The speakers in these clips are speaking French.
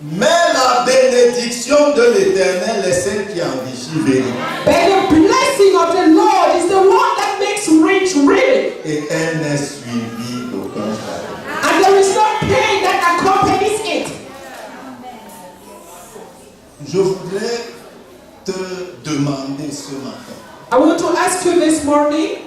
Mais la bénédiction de l'Éternel est celle qui enrichit véritablement. But the blessing of the Lord is the one that makes rich really. Et elle n'est suivie d'aucun chagrin. And there is no pain that accompanies it. Je voudrais te demander ce matin, I want to ask you this morning,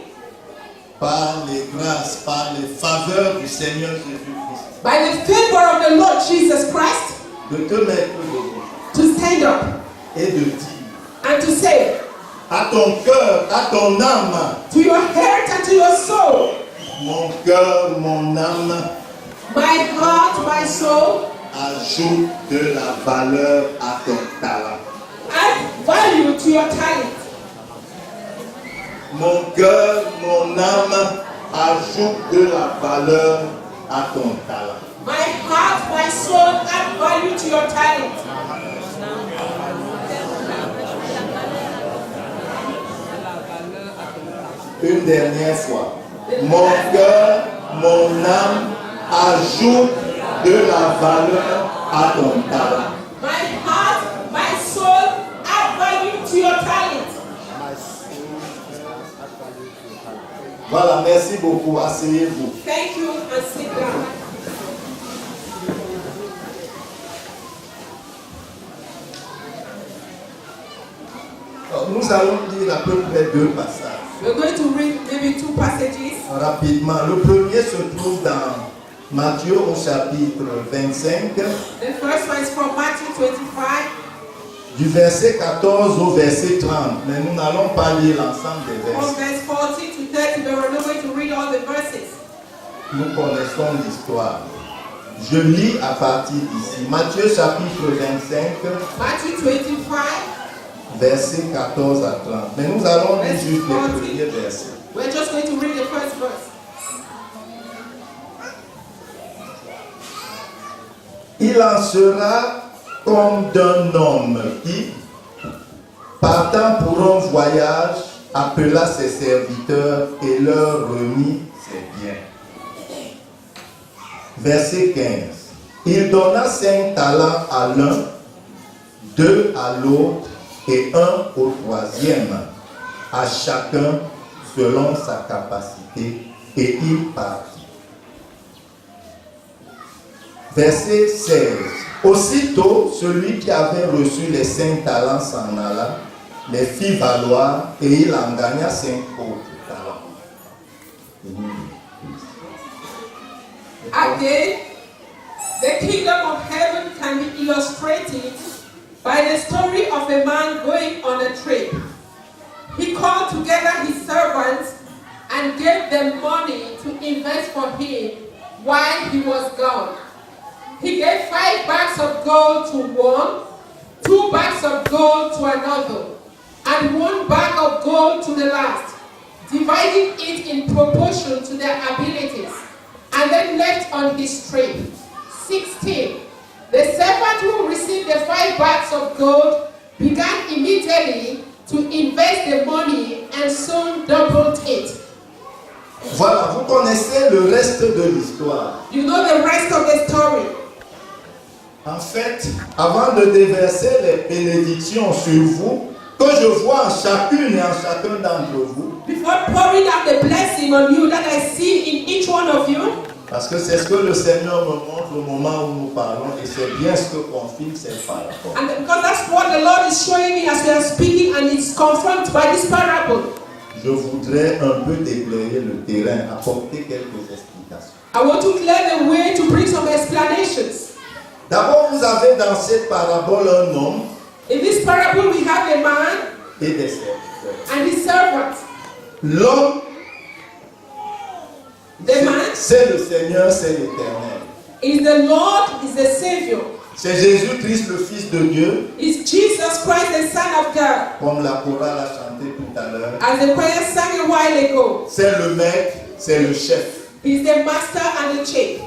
par les grâces, par les faveurs du Seigneur Jésus-Christ, by the favor of the Lord Jesus Christ, de te mettre debout to stand up et de dire and to say à ton cœur, à ton âme, to your heart and to your soul, mon cœur, mon âme, my heart, my soul, ajoute de la valeur à ton talent. add value to your talent. Mon cœur, mon âme, ajoute de la valeur à ton talent. My heart, my soul, add value to your talent. Une dernière fois. Mon cœur, mon âme, ajoute de la valeur à ton talent. My heart, my soul, add value to your talent. Voilà, merci beaucoup. Asseyez-vous. Thank you and sit down. Nous allons lire à peu près 2 passages. We're going to read maybe 2 passages. Rapidement. Le premier se trouve dans Matthieu au chapitre 25, The first one is from Matthew 25, du verset 14 au verset 30. Mais nous n'allons pas lire l'ensemble des from versets. verse 40 to 30. But we're not going to read all the verses. Nous connaissons l'histoire. Je lis à partir d'ici. Matthieu chapitre 25, Matthew 25, verset 14 à 30. Mais nous allons lire juste les premiers versets. we're just going to read the first verse. Il en sera comme d'un homme qui, partant pour un voyage, appela ses serviteurs et leur remit ses biens. Verset 15. Il donna 5 talents à l'un, 2 à l'autre et 1 au troisième, à chacun selon sa capacité, et il partit. Verset 16. Aussitôt, celui qui avait reçu les 5 talents s'en alla, les fit valoir, et il en gagna 5 autres talents. Again, the kingdom of heaven can be illustrated by the story of a man going on a trip. He called together his servants and gave them money to invest for him while he was gone. He gave 5 bags of gold to one, 2 bags of gold to another, and 1 bag of gold to the last, dividing it in proportion to their abilities, and then left on his trip. 16. The servant who received the 5 bags of gold began immediately to invest the money and soon doubled it. Voilà, vous connaissez le reste de l'histoire. You know the rest of the story. En fait, avant de déverser les bénédictions sur vous, que je vois en chacune et en chacun d'entre vous, Before pouring out the blessing on you that I see in each one of you, parce que c'est ce que le Seigneur me montre au moment où nous parlons, et c'est bien ce que confirme cette parabole. and because that's what the Lord is showing me as we are speaking, and it's confirmed by this parable. Je voudrais un peu déblayer le terrain, apporter quelques explications. I want to clear the way to bring some explanations. D'abord, vous avez dans cette parabole un homme In this parable, we have a man et des serviteurs. and his servants. L'homme, The man c'est le Seigneur, c'est l'Éternel. is the Lord, is the Savior. C'est Jésus-Christ, le Fils de Dieu, Is Jesus Christ, the Son of God. comme la chorale a chanté tout à l'heure. As the choir sang a while ago, C'est le maître, c'est le chef. He's the master and the chief.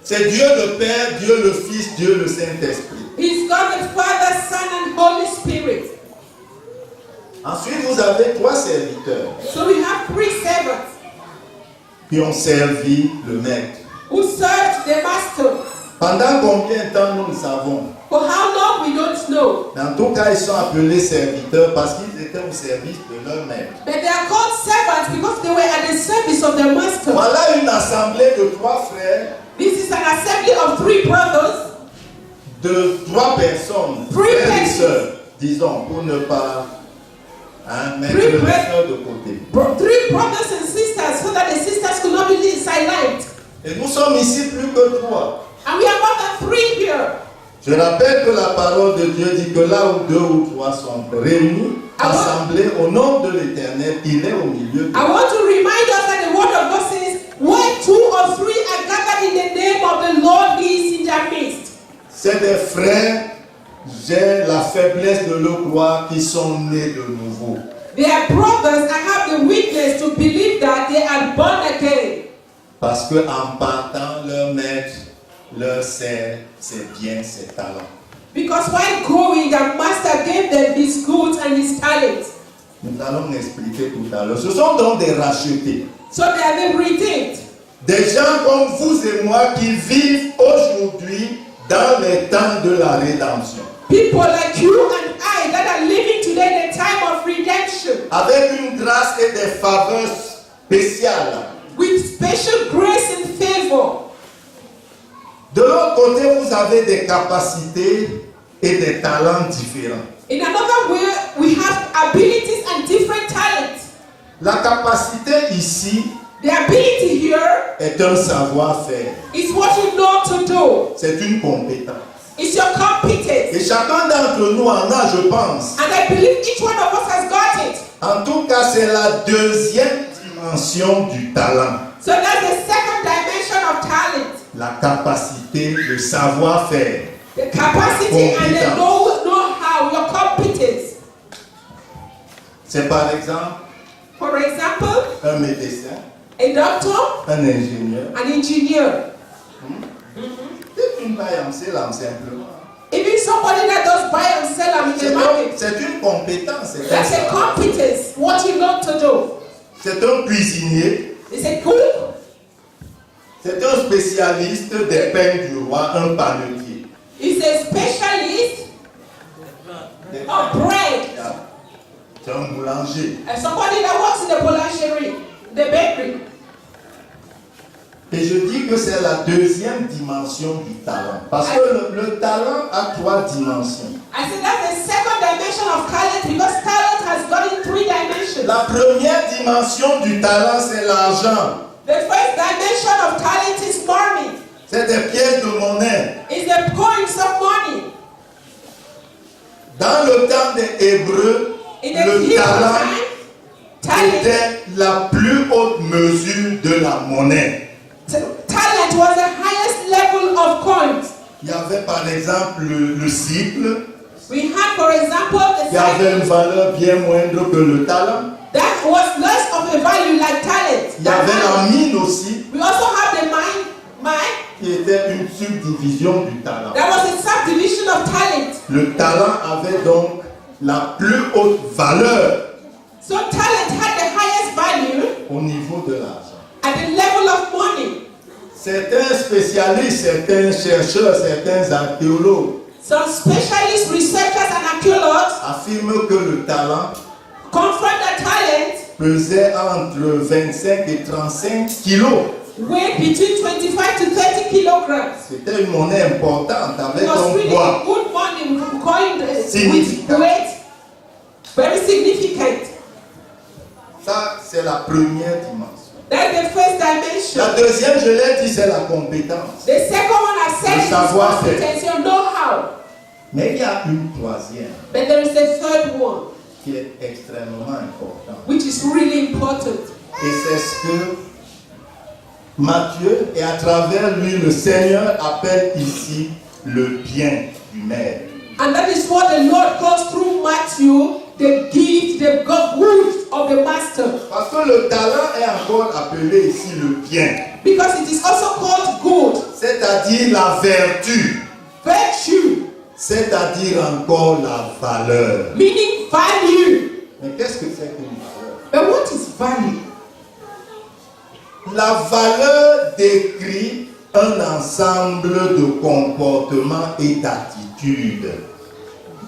C'est Dieu le Père, Dieu le Fils, Dieu le Saint-Esprit. He's God the Father, Son, and Holy Spirit. Ensuite, vous avez 3 serviteurs So we have 3 servants qui ont servi le maître. who served the master. Pendant combien de temps nous le savons? For how long we don't know. Dans tout cas, ils sont appelés serviteurs parce qu'ils étaient au service de leur maître. But they are called servants because they were at the service of their master. Voilà une assemblée de 3 frères, This is an assembly of 3 brothers, de 3 personnes, Three frères et persons. sœurs, disons, pour ne pas mettre Three les brothers. sœurs de côté. 3 brothers and sisters, so that the sisters could not be silent. Et nous sommes ici plus que 3. And we are more than 3 here. Je rappelle que la parole de Dieu dit que là où 2 ou 3 sont réunis, assemblés au nom de l'Éternel, il est au milieu de I want to remind us that the word of God says, where 2 or 3 are gathered in the name of the Lord, He is in their midst. C'est des frères, j'ai la faiblesse de le croire, qui sont nés de nouveau. They are brothers. I have the weakness to believe that they are born again. Parce qu'en partant, leur maître leur sert ses biens, ses talents. Because while growing, their master gave them his goods and his talents. Nous allons expliquer tout à l'heure. Ce sont donc des rachetés. So they are the redeemed. Des gens comme vous et moi qui vivent aujourd'hui dans les temps de la rédemption. People like you and I that are living today in the time of redemption. Avec une grâce et des faveurs spéciales. With special grace and favor. De l'autre côté, vous avez des capacités et des talents différents. In another way, we have abilities and different talents. La capacité ici The ability here est un savoir-faire. is what you know to do. C'est une compétence. It's your competence. Et chacun d'entre nous en a, je pense. And I believe each one of us has got it. En tout cas, c'est la deuxième dimension du talent. So that's the second dimension of talent. La capacité, le savoir-faire. The capacity and the Competence. know-how, your competence. C'est par exemple For example, un médecin, a doctor, un ingénieur. an engineer, C'est une c'est là simplement. even somebody that does buy and sell in the market. C'est une compétence. C'est un That's a savoir. competence, what you know to do. C'est un cuisinier. It's a cook, C'est un spécialiste des pains du roi, un panetier. it's a specialist of bread, C'est un boulanger. and somebody that works in the boulangerie, the bakery. Et je dis que c'est la deuxième dimension du talent. Parce que le talent a 3 dimensions. I said that's the second dimension of talent because talent has got in 3 dimensions. La première dimension du talent, c'est l'argent. The first dimension of talent is money. C'est des pièces de monnaie. It's the coins of money. Dans le temps des Hébreux, In the le Hebrew talent time, était la plus haute mesure de la monnaie. talent was the highest level of coins. Il y avait par exemple le cycle, We had, for example, the qui avait une cycle valeur bien moindre que le talent. that was less of a value like talent. Il y avait la mine aussi, We also have the mine qui était une subdivision du talent. that was a subdivision of talent. Le talent avait donc la plus haute valeur So talent had the highest value au niveau de l'argent. at the level of money. Certains spécialistes, certains chercheurs, certains archéologues Some specialists, researchers, and archaeologists affirment que le talent confirm that talent pesait entre 25 et 35 kilos. weighed between 25 to 30 kilograms. C'était une monnaie importante avec It was un really poids. good money coined with Significant. weight, very significant. Ça, c'est la première dimension. That's the first La dimension. deuxième, je l'ai dit, c'est la compétence. The second one I said Le is savoir-faire. competence, your know-how. Mais il y a une troisième But there is a third one, qui est extrêmement importante. which is really important. Et c'est ce que Matthieu, et à travers lui, le Seigneur appelle ici le bien du maître. And that is what the Lord calls through Matthew, the gift, the good of the master. Parce que le talent est encore appelé ici le bien. Because it is also called good, C'est-à-dire la vertu. virtue, C'est-à-dire encore la valeur. meaning value. Mais qu'est-ce que c'est qu'une valeur? But what is value? La valeur décrit un ensemble de comportements et d'attitudes.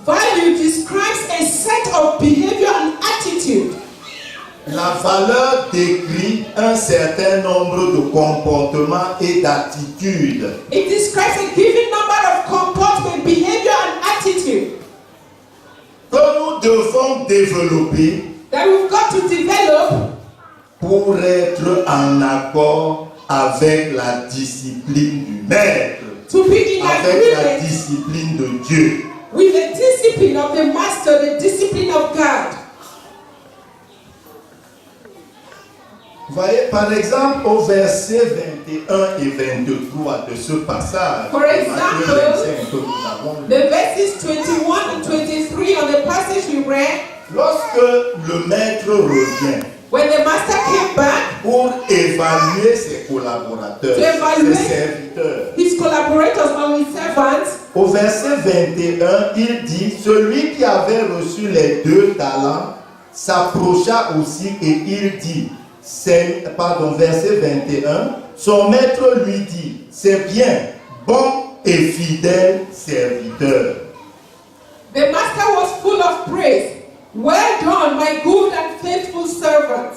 Value describes a set of behavior and attitude. La valeur décrit un certain nombre de comportements et d'attitudes It describes a given number of comportment, behavior, and attitude que nous devons développer that we've got to develop pour être en accord avec la discipline du Maître, to be in avec la agreement discipline de Dieu. with the discipline of the Master, the discipline of God. Vous voyez, par exemple, au verset 21 et 23 de ce passage, For de example, Matthieu 25 que nous avons lu, The verses 21 and 23 on the passage we read, lorsque le Maître revient when the Master came back, pour évaluer ses collaborateurs, To évaluer ses serviteurs, his collaborators or his servants, au verset 21, il dit, celui qui avait reçu les 2 talents s'approcha aussi et il dit, verset 21, son maître lui dit, c'est bien, bon et fidèle serviteur. the Master was full of praise. Well done, my good and faithful servant.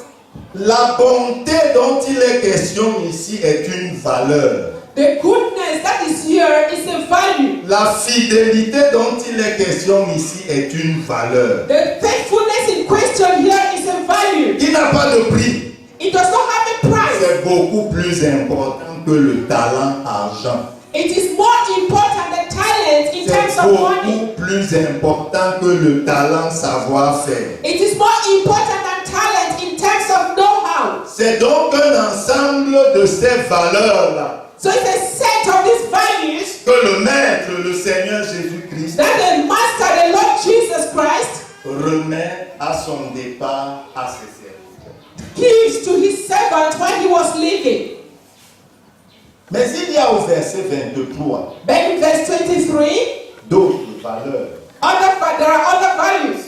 La bonté dont il est question ici est une valeur. The goodness that is here is a value. La fidélité dont il est question ici est une valeur. The faithfulness in question here is a value. Il n'a pas de prix. It does not have a price. C'est beaucoup plus important que le talent argent. It is more important than talent in terms C'est of money. beaucoup plus important que le talent savoir-faire. It is more important than talent in terms of know-how. C'est donc un ensemble de ces valeurs-là So it's a set of these values que le Maître, le Seigneur Jésus-Christ, that the Master, the Lord Jesus Christ, remet à son départ à ses serviteurs. gives to his servant when he was leaving. Mais il y a au verset 23 But in verse 23, d'autres valeurs. there are other values.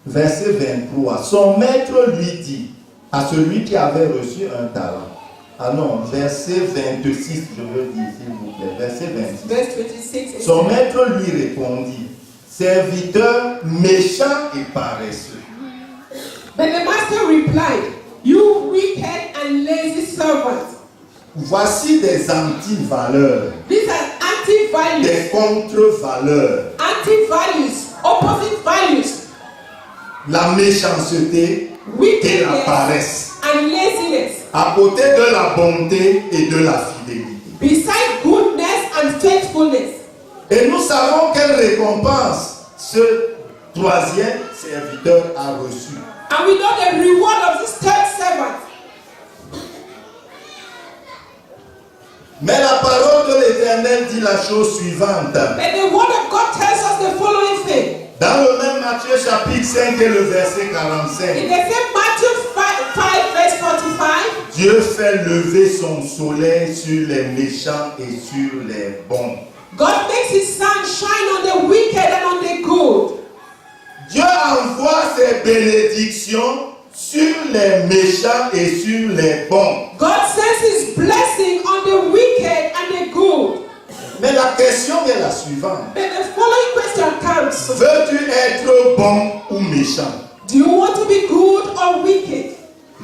Verset 23, son maître lui dit à celui qui avait reçu un talent. Ah non, verset 26, je veux dire, s'il vous plaît. Verset 26. Verse 26. Son maître lui répondit, serviteur méchant et paresseux. But the Master replied, you wicked and lazy servant. Voici des anti-valeurs, These are anti-values. des contre-valeurs. Anti-values, opposite values, La méchanceté et la wickedness paresse. and laziness, À côté de la bonté et de la fidélité. beside goodness and faithfulness. Et nous savons quelle récompense ce troisième serviteur a reçu. And we know the reward of this third servant. Mais la parole de l'Éternel dit la chose suivante. But the word of God tells us the following thing. Dans le même Matthieu chapitre 5 et le verset In 45. the same Matthew 5 verse 45, Dieu fait lever son soleil sur les méchants et sur les bons. God makes his sun shine on the wicked and on the good. Dieu envoie ses bénédictions sur les méchants et sur les bons. God sends his blessing on the wicked and the good. Mais la question est la suivante. But the following question comes. Veux-tu être bon ou méchant? Do you want to be good or wicked?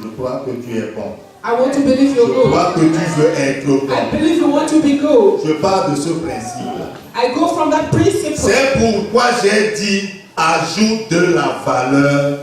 Je crois que tu es bon. I want to believe Je you're good. crois que tu veux être I bon. believe you want to be good. Je pars de ce principe. I go from that principle. C'est pourquoi j'ai dit ajoute de la valeur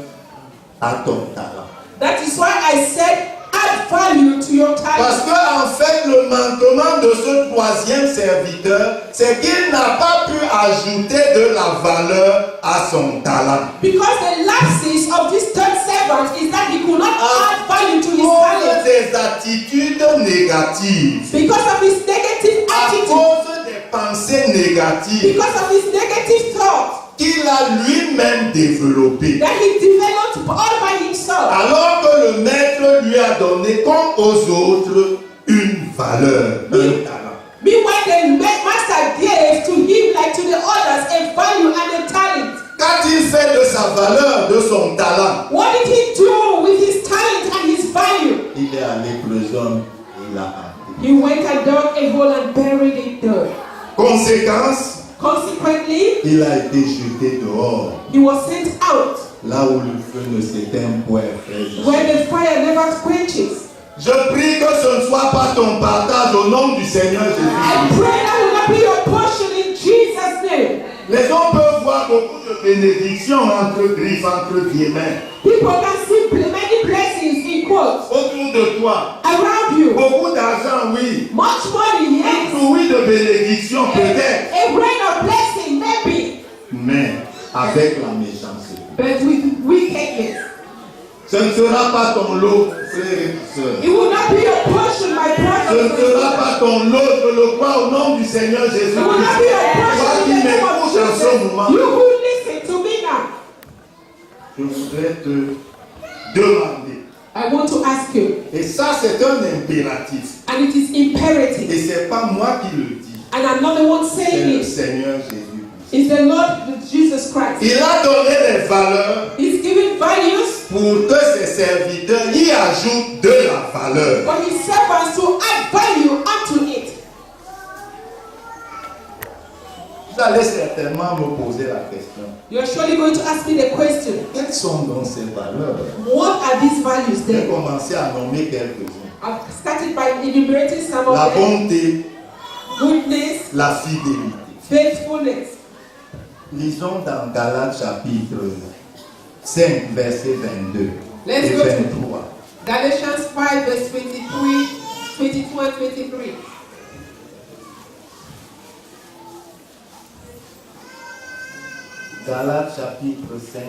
à ton talent. That is why I said add value to your Parce talent. que en fait le manquement de ce troisième serviteur, c'est qu'il n'a pas pu ajouter de la valeur à son talent. Because the lapses of this third servant is that he could not add value to his À cause talent. des attitudes négatives, Because of his negative à attitude. cause des pensées négatives Because of his negative thoughts qu'il a lui-même développées. that he developed all by himself. Alors que le maître lui a donné comme aux autres une valeur, un talent. Meanwhile, the master gave to him, like to the others, a value and a talent. Qu'a-t-il fait de sa valeur, de son talent? What did he do with his talent and his value? Il est allé prison, il a appris. He went and dug a hole and buried it there. Conséquence, Consequently, il a été jeté dehors, he was sent out là où le feu ne s'éteint point, frère. where the fire never quenches. Je prie que ce ne soit pas ton partage au nom du Seigneur I Jésus. pray that will not be your portion in Jesus' name. Les hommes peuvent voir beaucoup de bénédictions entre griffes, entre guillemets, People can see many blessings in quotes autour de toi. around you. Beaucoup d'argent, oui. Much money, Un yes. fruit de bénédiction, peut-être. A rain of blessing, maybe. Mais avec la méchanceté. But with wickedness. Ce ne sera pas ton lot, frère et soeur. It will not be your portion, my Ce brother. ne sera pas ton lot, je le crois au nom du Seigneur It will Jésus-Christ. not be your Toi portion qui in the name of m'écoutes en ce Jesus. moment, You who listen to me now. je voudrais te demander. I want to ask you, Et ça, c'est un impératif. and it is imperative, Et ce n'est pas moi qui le dis. and I'm not the one C'est saying le it. Seigneur Jésus-Christ. It's the Lord Jesus Christ. Il a donné les valeurs He's giving values pour que ses serviteurs y ajoutent de la valeur. for his servants to add value unto it. Vous allez certainement me poser la question. You're surely going to ask me the question, Quelles sont donc ces valeurs? what are these values J'ai then? commencé à nommer quelques-unes. I've started by enumerating some La of them. bonté, Goodness, la fidélité. faithfulness. Lisons dans Galates chapitre 5, verset 22 Let's et go to 23. Galatians 5 verse 23, 22 and 23. Galates chapitre 5,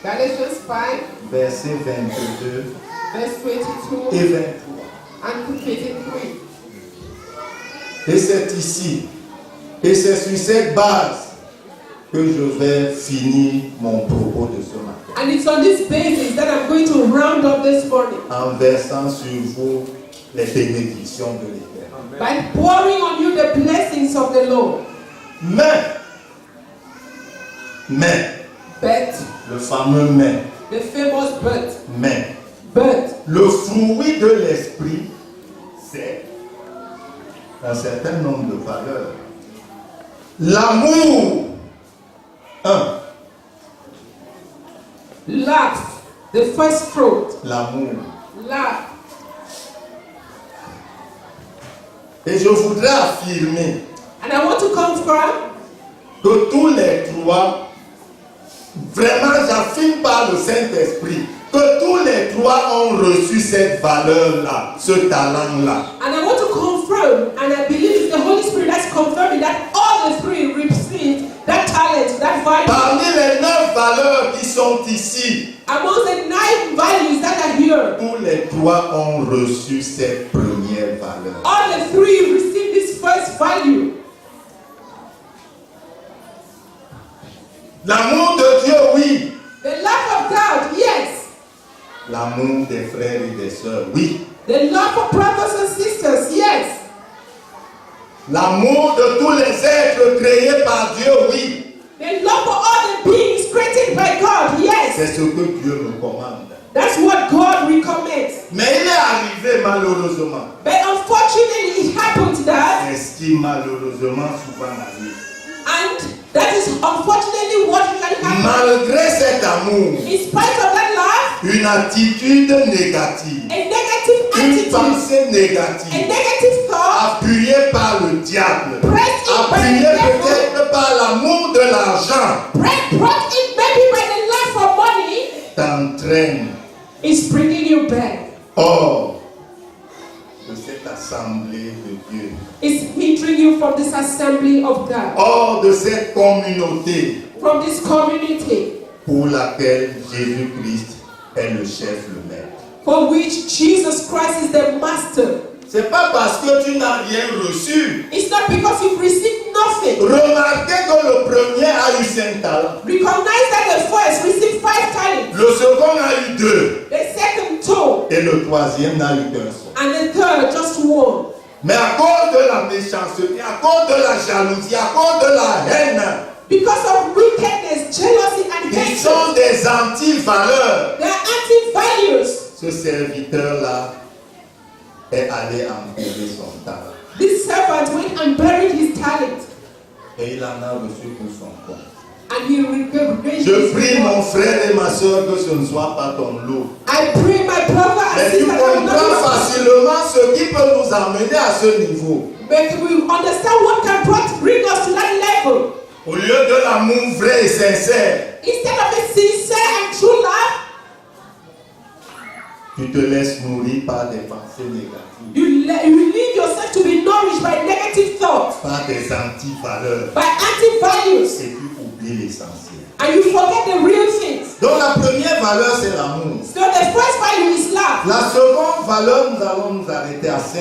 Galatians 5 verset 22 verse 22 et 23. and 23. Et c'est ici, et c'est sur cette base que je vais finir mon propos de ce matin. And it's on this basis that I'm going to round up this morning En versant sur vous les bénédictions de l'Éternel. by pouring on you the blessings of the Lord. Mais, But, le fameux mais, the famous but, le fruit de l'esprit, c'est un certain nombre de valeurs. L'amour, love, the first fruit, l'amour. love. Et je voudrais affirmer And I want to confirm que tous les trois, vraiment j'affirme par le Saint-Esprit, que tous les trois ont reçu cette valeur-là, ce talent-là. and I want to confirm, and I believe the Holy Spirit that's confirming that all the three received that talent, that value. Parmi les 9 valeurs qui sont ici, Among the 9 values that are here, tous les trois ont reçu cette première valeur. all the three received this first value. L'amour de Dieu, oui. The love of God, yes. L'amour des frères et des sœurs, oui. The love for brothers and sisters, yes. L'amour de tous les êtres créés par Dieu, oui. The love for all the beings created by God, yes. C'est ce que Dieu me commande. That's what God recommends. Mais il est arrivé malheureusement. But unfortunately, it happened that, C'est ce qui malheureusement souvent arrive. and that is unfortunately what usually happens. Malgré cet amour, In spite of that love, une attitude négative, a negative une attitude, pensée a négative, negative thought, appuyée par le diable, pressed in by appuyée the devil, peut-être par l'amour de l'argent, brought in maybe by the love for money, t'entraîne is bringing you back. hors de cette assemblée de Dieu, It's hindering you from this assembly of God, hors de cette communauté from this community pour laquelle Jésus-Christ est le chef, le maître. for which Jesus Christ is the master. C'est pas parce que tu n'as rien reçu. It's not because you've received nothing. Remarquez que le premier a eu 5 talents. Recognize that the first received 5 talents, Le second a eu 2. the second 2, Et le troisième n'a eu qu'un seul. and the third just 1. Mais à cause de la méchanceté, à cause de la jalousie, à cause de la haine, Because of wickedness, jealousy, and ils hatred, sont des anti-valeurs. they are anti-values. Ce serviteur-là est allé enterrer son talent. This servant went and buried his talent. Et il en a reçu pour son compte. And he raised Je his prie mon reward. frère et ma soeur que ce ne soit pas ton lot. I pray my brother and Mais tu sister that will comprends not facilement ce qui peut nous amener à ce niveau. but we understand what can bring us to that level. Au lieu de l'amour vrai et sincère, Instead of a sincere and true love, tu te laisses nourrir par des pensées négatives, you leave yourself to be nourished by negative thoughts, par des anti-valeurs, by anti-values, et tu oublies l'essentiel. and you forget the real things. Donc la première valeur, c'est l'amour. So the first value is love. La seconde valeur, nous allons nous arrêter à 5,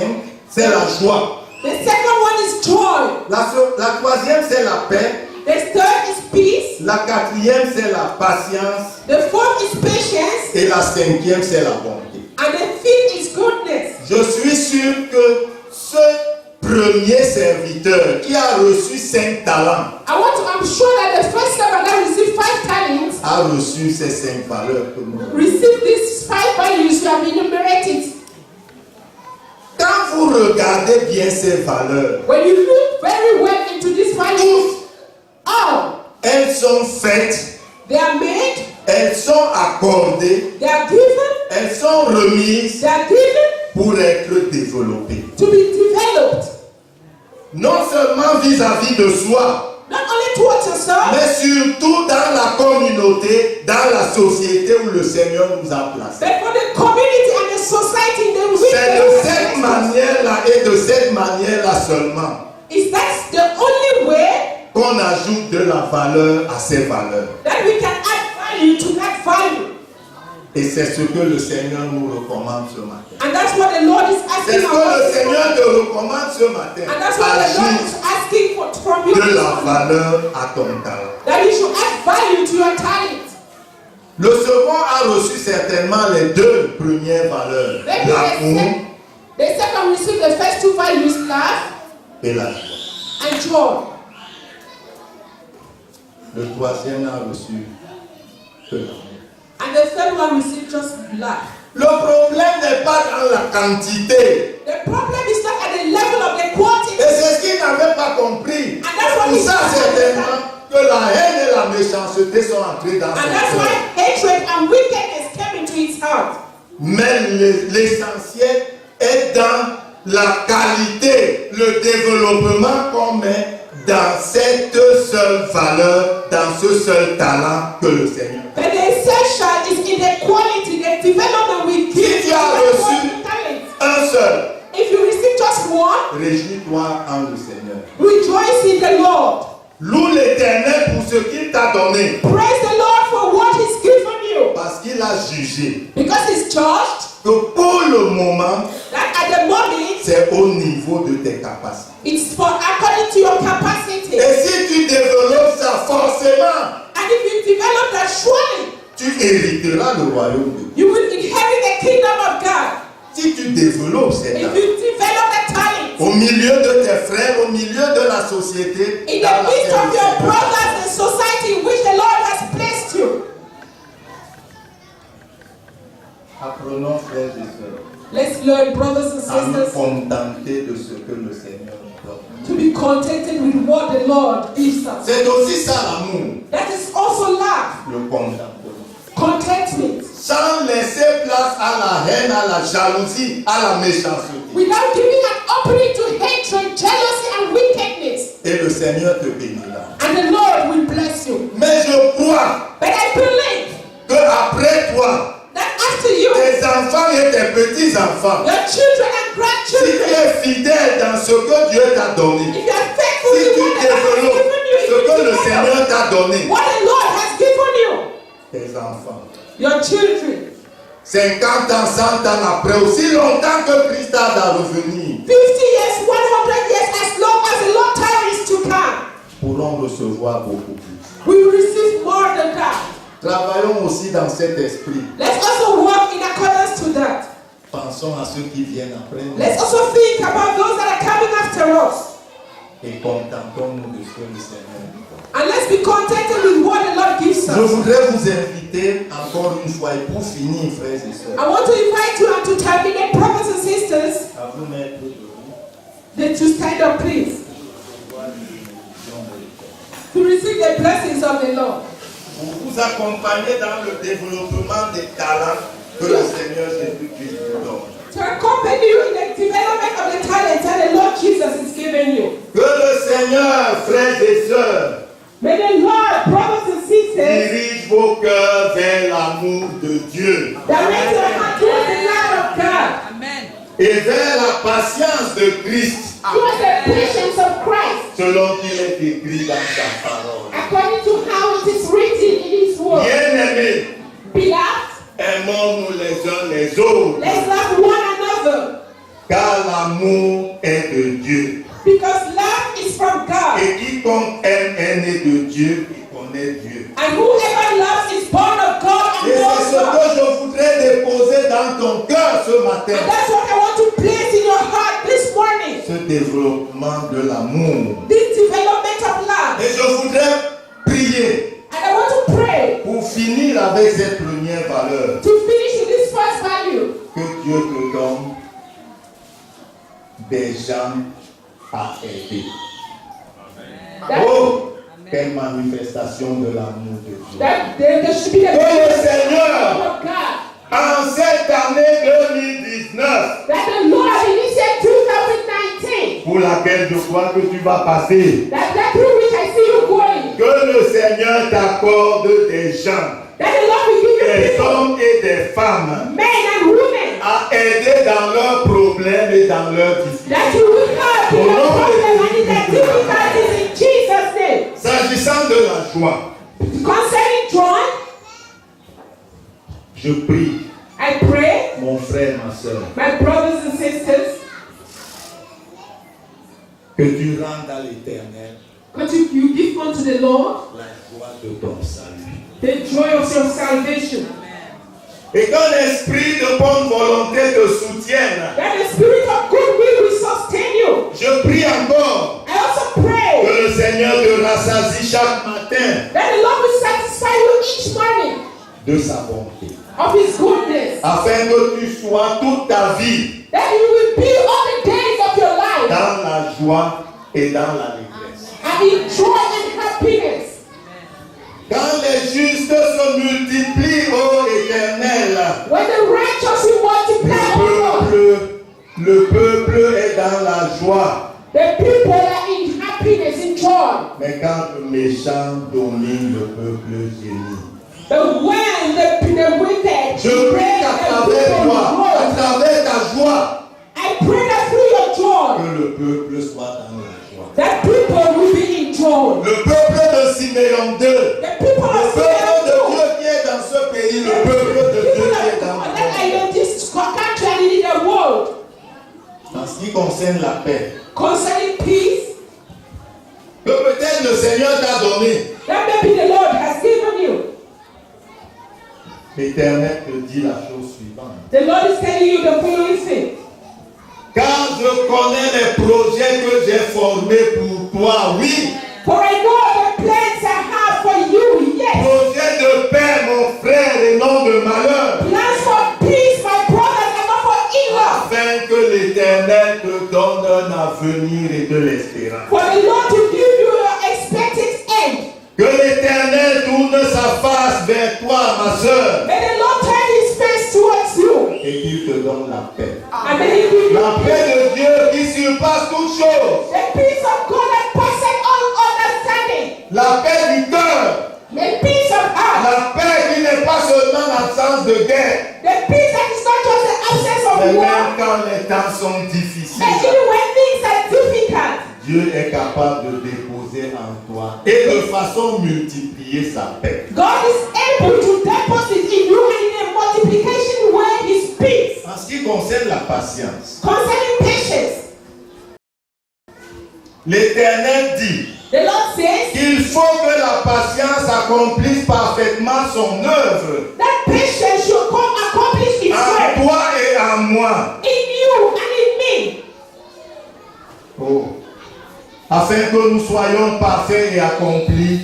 c'est la joie. The second one is joy. La troisième, c'est la paix. The third is peace. La quatrième, c'est la patience. The fourth is patience. Et la cinquième, c'est la bonté. And the fifth is goodness. Je suis sûr que ce premier serviteur qui a reçu 5 talents I'm sure that the first servant that received 5 talents a reçu ces 5 valeurs que nous avons. received these 5 values you have enumerated. Quand vous regardez bien ces valeurs, When you look very well into these values, elles sont faites, they are made, elles sont accordées, they are given, elles sont remises they are given pour être développées. to be developed. Non seulement vis-à-vis de soi, Not only towards yourself, mais surtout dans la communauté, dans la société où le Seigneur nous a placés. but for the community and the society in which C'est de cette manière-là et de cette manière-là seulement is that's the only way qu'on ajoute de la valeur à ces valeurs. that we can add value to that value. Et c'est ce que le Seigneur nous recommande ce matin. And that's what the Lord is C'est asking ce of que le us. Seigneur te recommande ce matin. And that's what the Lord is Ajoute asking from you. de la valeur à ton talent. That you should add value to your talent. Le second a reçu certainement les 2 premières valeurs. Maybe L'amour the second received the first 2 values, love et la joie. and joy. Le troisième a reçu que l'amour. And the third one received just love. Le problème n'est pas dans la quantité. The problem is not at the level of the quantity. Et c'est ce qu'il n'avait pas compris. And that's what Pour he ça, doesn't certainement, que la haine et la méchanceté sont entrées dans And son that's cœur. why hatred and wickedness came into his heart. Mais l'essentiel est dans la qualité, le développement qu'on met dans cette seule valeur, dans ce seul talent que le Seigneur a. But the essential is in the quality, the development we give Si to tu as that reçu one talent. un seul, If you receive just one, réjouis-toi en le Seigneur. rejoice in the Lord. Loue l'Éternel pour ce qu'il t'a donné, Praise the Lord for what He's given you. parce qu'il a jugé Because He's judged que pour le moment, that at the moment, c'est au niveau de tes capacités. it's for according to your capacity. Et si tu développes ça, forcément, And if you develop that, surely tu hériteras le royaume de Dieu. you will inherit the kingdom of God. Si tu développes ces If talents, you develop that talent au milieu de tes frères, au milieu de la société, in dans the midst laquelle of le your Seigneur brothers and society in which the Lord has placed you. apprenons, frères et sœurs, Let's learn, brothers and à nous sisters, contenter de ce que le Seigneur nous donne. to be contented with what the Lord gives us. C'est aussi ça l'amour, That is also love, le contentement. contentment, Sans laisser place à la haine, à la jalousie, à la méchanceté. without giving an opening to hatred, jealousy, and wickedness. Et le Seigneur te bénira. And the Lord will bless you. Mais je crois But I believe que après toi, that after you, tes enfants et tes petits-enfants, your children and si tu grandchildren, es fidèle dans ce que Dieu t'a donné, if you are faithful si to tu what the Lord has développes given you, ce if que you le develop Seigneur t'a donné, what the Lord has given you, tes enfants, your children, 50 ans, 100 ans après, aussi longtemps que Christ a à revenir, 50 years, 100 years, as long as the Lord tarries to come, pourront recevoir beaucoup plus. we will receive more than that. Travaillons aussi dans cet esprit. Let's also work in accordance to that. Pensons à ceux qui viennent après nous. Let's also think about those that are coming after us. et contentons-nous de ce que le Seigneur nous donne. And let's be contented with what the Lord gives Je us. voudrais vous inviter encore une fois et pour finir, frères et sœurs, I want to invite you and to terminate, brothers and sisters, à vous mettre debout that to stand up, please, pour voir les bénédictions de l'Éternel. to receive the blessings of the Lord. Pour vous accompagner dans le développement des talents que le Seigneur Jésus-Christ vous donne. To accompany you in the development of the talents that the Lord Jesus is giving you. Que le Seigneur, frères et sœurs, May the Lord, brothers and sisters, dirige vos cœurs vers l'amour de Dieu direct your heart towards the love of God, et vers la patience de Christ, towards the patience of Christ, selon qu'il est écrit dans sa parole. according to how it is written in His word. Bien-aimés, Beloved, aimons-nous les uns les autres, let's love one another, car l'amour est de Dieu. because love is from God. Et quiconque aime est né de Dieu et connaît Dieu. And whoever loves is born of God and Et knows c'est ce God. que je voudrais déposer dans ton cœur ce matin. And that's what I want to place in your heart this morning. Ce développement de l'amour. This development of love. Et je voudrais prier And I want to pray pour finir avec cette première valeur. to finish with this first value. Que Dieu te donne des gens à aider. That, Oh, quelle manifestation de l'amour de Dieu. that there should be the Que le Seigneur, of God. en cette année 2019, That the Lord in this year 2019, pour laquelle je crois que tu vas passer, that through which I see you going, que le Seigneur t'accorde des gens, that the Lord will give you des people, hommes et des femmes, men and women, à aider dans leurs problèmes et dans leurs difficultés. that you will help in your problem and in the difficulties in Jesus' name. S'agissant de la joie, Concerning joy, je prie, I pray, mon frère, ma soeur, my brothers and sisters, que tu rendes à l'Éternel that you give unto the Lord la joie de ton salut. the joy of your salvation. Et qu'un esprit de bonne volonté te soutienne. That the spirit of goodwill will sustain you. Je prie encore I also pray que le Seigneur te rassasie chaque matin that the Lord will satisfy you each morning de sa bonté, of His goodness. afin que tu sois toute ta vie That you will be all the days of your life dans la joie et dans l'allégresse. and in joy and happiness. Quand les justes se multiplient, ô Éternel, When the righteous will multiply, oh God, le peuple est dans la joie. the people are in happiness, in joy. Mais quand le méchant domine, le peuple gémit. But when the wicked Je prie pray qu'à and travers people toi, à grow, travers ta joie, I pray that through your joy, que le peuple soit dans la joie. that people will be in joy. Le peuple de Siméon 2, The people le of peuple de Zion, Dieu qui est dans ce pays, le peuple de Dieu qui est dans le that monde. are in this country and in the world, En ce qui concerne la paix, concerning peace, que peut-être le Seigneur t'a donné, that maybe the Lord has given you. l'Éternel te dit la chose suivante. The Lord is telling you the following thing. Car je connais les projets que j'ai formés pour toi, oui. For I know the plans I have for you, yes. Projet de paix, mon frère, et non de malheur. Plans for peace, my brothers, and not for evil. Afin que l'Éternel te donne un avenir et de l'espérance. For the Lord to give you your expected end. Que l'Éternel tourne sa face vers toi, ma soeur, May the Lord turn His face towards you. et qu'il te donne la paix. And may He give you La paix de Dieu qui surpasse toute chose. the peace of God that passes all understanding. La paix du cœur. The peace of heart. La paix qui n'est pas seulement l'absence de guerre, The peace that is not just the absence of mais war. même quand les temps sont difficiles, And even when things are difficult, Dieu est capable de déposer en toi et de façon multiplier sa paix. God is able to deposit in you and in a multiplication way His peace. En ce qui concerne la patience, Concerning patience, l'Éternel dit the Lord says qu'il faut que la patience accomplisse parfaitement son œuvre that patience should accomplish its en work toi et en moi. in you and in me. Oh, afin que nous soyons parfaits et accomplis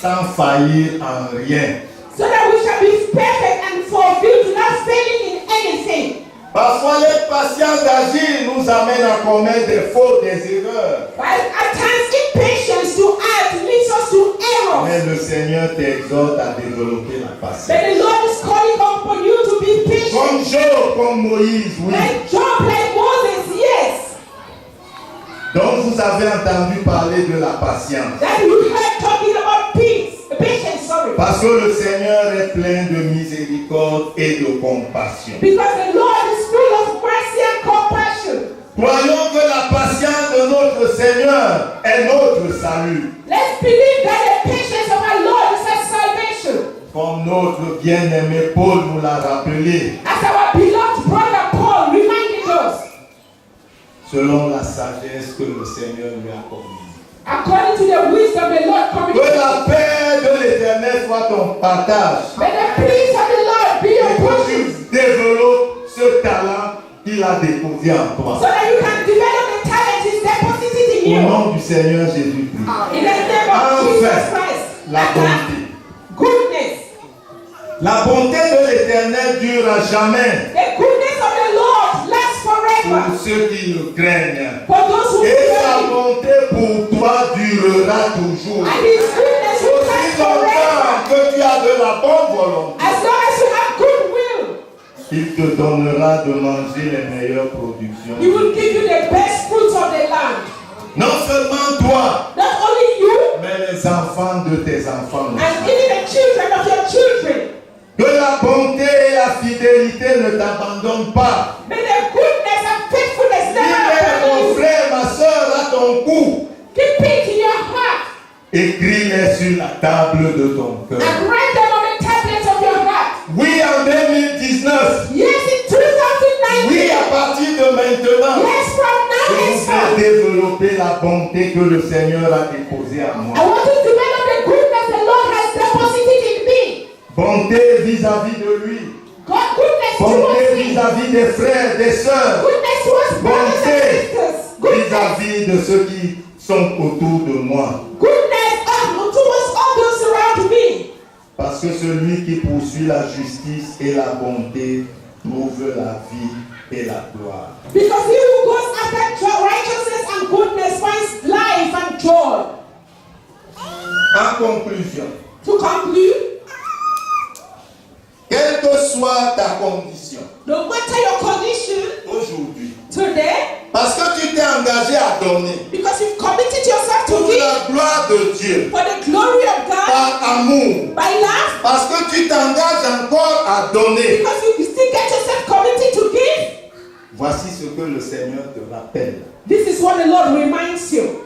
sans faillir en rien. So that we shall be perfect and fulfilled, not failing in anything. Parfois, l'impatience d'agir nous amène à commettre des fautes, des erreurs. But at times, impatience to act leads us to error. Mais le Seigneur t'exhorte à développer la patience. But the Lord is calling upon you to be patient. Comme Job, comme Moïse, oui. Like Job, like Moses, yes. Donc vous avez entendu parler de la patience. That you heard talking about patience, sorry. Parce que le Seigneur est plein de miséricorde et de compassion. Because the Lord is full of mercy and compassion. Croyons que la patience de notre Seigneur est notre salut. Let's believe that the patience of our Lord is our salvation. Comme notre bien-aimé Paul nous l'a rappelé. As our beloved brother Paul reminded us. Selon la sagesse que le Seigneur lui a commise. According to the wisdom the Lord Que communicated. la paix de l'Éternel soit ton partage. May the peace of the Lord be Et your que portion. tu développes ce talent qu'il a déposé en toi. So that you can develop the talent He's deposited in Au you. nom du Seigneur Jésus-Christ. In the name of Jesus Enfin, Christ. la bonté. Goodness. La bonté de l'Éternel dure à jamais The goodness of the Lord lasts forever. pour ceux qui le craignent. For those who Et fear sa Him. bonté pour toi durera toujours. And His goodness will Aussi last longtemps forever. que tu as de la bonne volonté, As long as you have goodwill, il te donnera de manger les meilleures productions. He will give you the best fruits of the land. Non seulement toi, Not only you, mais les enfants de tes enfants. and even the children of your children. Que la bonté et la fidélité ne t'abandonnent pas. May the goodness and faithfulness Il est never mon abandon you. frère, ma soeur à ton cou. Keep it in your heart Écris-les sur la table de ton cœur. and write them on the tablet of your heart. Oui, en 2019. Yes, in 2019. Oui, à partir de maintenant. Yes, from now Je henceforth. voudrais développer la bonté que le Seigneur a déposée en I moi. want to develop the goodness the Lord has deposited in me. Bonté vis-à-vis de lui. God, goodness Bonté towards me. vis-à-vis des frères, des sœurs. Goodness towards brothers and Bonté sisters. Goodness. vis-à-vis de ceux qui sont autour de moi. Goodness towards all those around me. Parce que celui qui poursuit la justice et la bonté trouve la vie et la gloire. Because he who goes after righteousness and goodness finds life and joy. En conclusion, To conclude, quelle que soit ta condition no matter your condition aujourd'hui, today, parce que tu t'es engagé à donner because you've committed yourself to pour give la gloire de Dieu, for the glory of God, par amour, by love, parce que tu t'engages encore à donner, because you still get yourself committed to give, voici ce que le Seigneur te rappelle. this is what the Lord reminds you.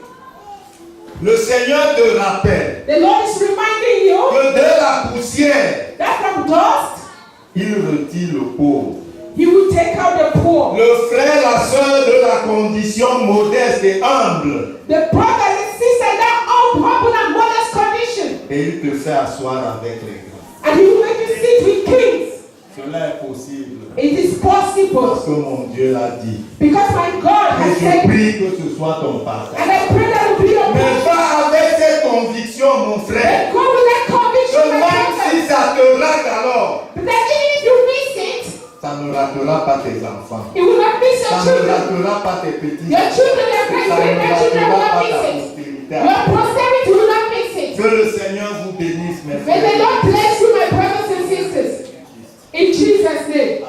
Le Seigneur te rappelle The Lord is reminding you que de la poussière, that from dust, il retire le pauvre. He will take out the poor. Le frère, la soeur de la condition modeste et humble, The brother and sister that all humble and modest condition. et il te fait asseoir avec les grands. And He will make you sit with kings. Cela est possible It is possible. parce que mon Dieu l'a dit. Because my God Et has je said, prie que ce soit ton partage. and I pray that will be your Mais portion. pas avec cette conviction, mon frère. Go with that Que conviction, my même brother. si ça te rate alors, But that even if you miss it, ça ne ratera pas tes enfants. it will not miss Ça your ne children. ratera pas tes petits. Your children, your great Ça ne grandchildren will ratera not pas miss ta it. postérité. Your posterity will not miss it. Que le Seigneur vous bénisse, mes May the frères. Lord bless you, my brothers and sisters. In Jesus' name.